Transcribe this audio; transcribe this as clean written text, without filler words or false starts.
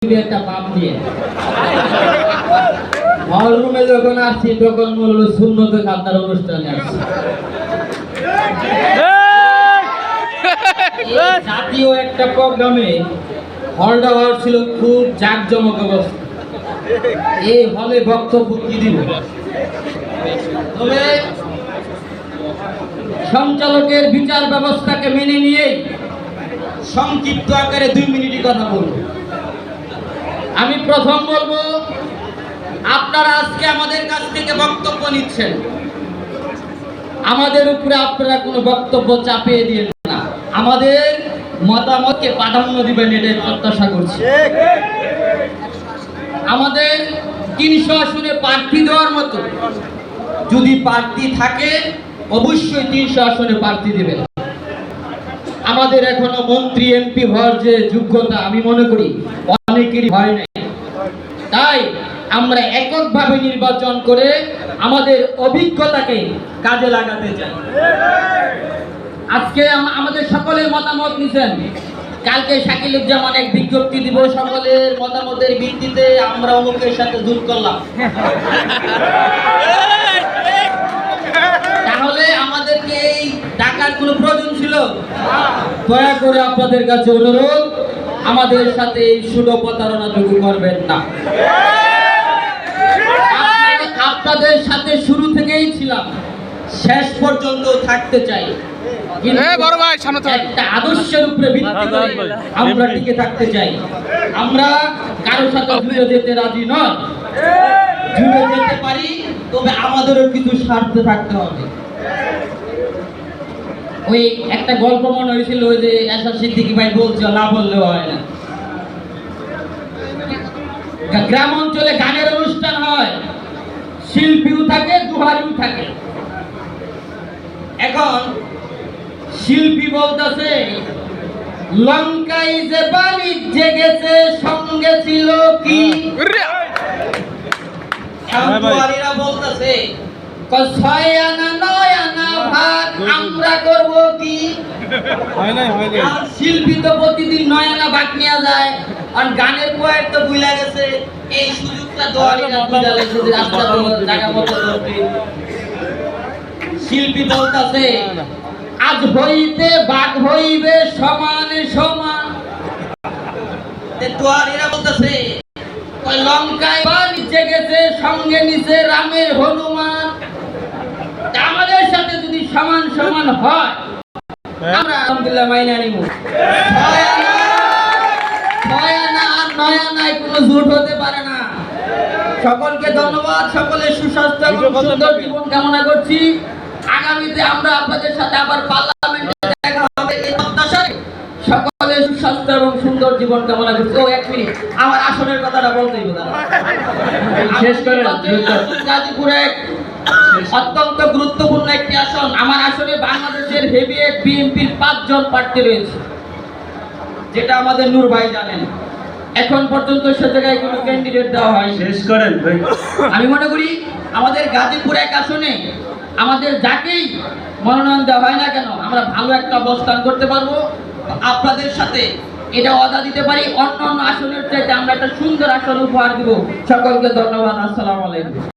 একটা পাপ দিয়ে হল রুমে যখন আসছি তখন বললো সুন্নতে খাদ্যার অনুষ্ঠানে আসছি। জাতীয় একটা প্রোগ্রামে হলটা ছিল খুব জাঁকজমক অবস্থা। এই হলে বক্তব্য কি দিব, তবে সঞ্চালকের বিচার ব্যবস্থাকে মেনে নিয়ে সংক্ষিপ্ত আকারে 2 মিনিটই কথা বলব। আমি প্রথম বলবো, আপনারা আজকে আমাদের কাছ থেকে বক্তব্য নিচ্ছেন, আমাদের উপরে আপনারা কোনো বক্তব্য চাপিয়ে দিয়ে না, আমাদের মতামতকে প্রাধান্য দিবেন এটাই প্রত্যাশা করছি। আমাদের 300 আসনে প্রার্থী দেওয়ার মতো যদি প্রার্থী থাকে অবশ্যই 300 আসনে প্রার্থী দেবেন। আমাদের এখনো মন্ত্রী এমপি হওয়ার যে যোগ্যতা আমি মনে করি অনেকেরই হয় নাই, তাই আমরা এককভাবে নির্বাচন করে আমাদের অভিজ্ঞতাকে কাজে লাগাতে চাই। আজকে আমাদের সকলের মতামত নিছেন, কালকে শাকিলুজ্জামান এক বিজ্ঞপ্তি দিব, সকলের মতামতের ভিত্তিতে আমরা অমুকের সাথে জোট করলাম, তাহলে আমাদেরকে এই টাকার কোনো প্রয়োজন ছিল? দয়া করে আপনাদের কাছে অনুরোধ, আমাদের সাথে এই সুদ প্রতারণাটুকু করবেন না। আপনাদের সাথে শুরু থেকেই ছিলাম, শেষ পর্যন্ত থাকতে চাই, একটা আদর্শের উপরে ভিত্তি করে আমরা টিকে থাকতে চাই। আমরা কারো সাথে জুড়ে যেতে রাজি নয়, জুড়ে যেতে পারি, তবে আমাদেরও কিছু স্বার্থ থাকতে হবে। ওই একটা গল্প মনে হয়েছিল, ওই যে এরশাদ সিদ্দিকী ভাই বলছে না বললেও হয় না, গ্রাম অঞ্চলে গানের অনুষ্ঠান হয়, শিল্পীও থাকে দুহারিও থাকে। এখন শিল্পী বলতেছে লঙ্কায় যে বাণিজ্য জেগেছে সঙ্গে ছিল কি, দুহারিরা বলতেছে 6 আনা 9 আনা ভাত আমরা করব কি। শিল্পী তো প্রতিদিন 9 আনা ভাত নিয়ে যায়, আর গানের পোয়েট তো ভুলে গেছে, এই সুযোগটা দুহারিরা বুঝা লাগছে যে রাস্তা জায়গা মতো ধরবে। শিল্পী বলতেছে আজ হইতে বাঘ হইবে সমানে সমান, দুহারিরা বলতেছে ওই লঙ্কায় বাণিজ্য জেগেছে সঙ্গে নিছে রামের হনুমান। আমাদের সাথে যদি সমান সমান হয় আমরা আলহামদুলিল্লাহ মাইনে নিব। 6 আনা আর 9 আনায় কোনো জোট হতে পারে না। সকলকে ধন্যবাদ, সকলের সুস্বাস্থ্য এবং সুন্দর জীবন কামনা করছি। আগামীতে আমরা আপনাদের সাথে আবার পার্লামেন্টে দেখা হবে এই প্রত্যাশায় সকলের সুস্বাস্থ্য এবং সুন্দর জীবন কামনা করছি। ও 1 মিনিট, আমার আসনের কথাটা বলতেই হবে, শেষ করে গাজীপুরে অত্যন্ত গুরুত্বপূর্ণ একটি আসন। আমার আসনে বাংলাদেশের হেভিওয়েট বিএনপির 5 জন প্রার্থী রয়েছে, যেটা আমাদের নূর ভাই জানেন। এখন পর্যন্ত সে জায়গায় কোনো ক্যান্ডিডেট দেওয়া হয়। শেষ করেন ভাই। আমি মনে করি আমাদের গাজীপুর 1 আসনে আমাদের যাকেই মনোনয়ন দেওয়া হয় না কেন আমরা ভালো একটা অবস্থান করতে পারবো। আপনাদের সাথে এটা ওয়াদা দিতে পারি, অন্য অন্য আসনের চাইতে আমরা একটা সুন্দর আসন উপহার দিব। সকলকে ধন্যবাদ। আসসালামু আলাইকুম।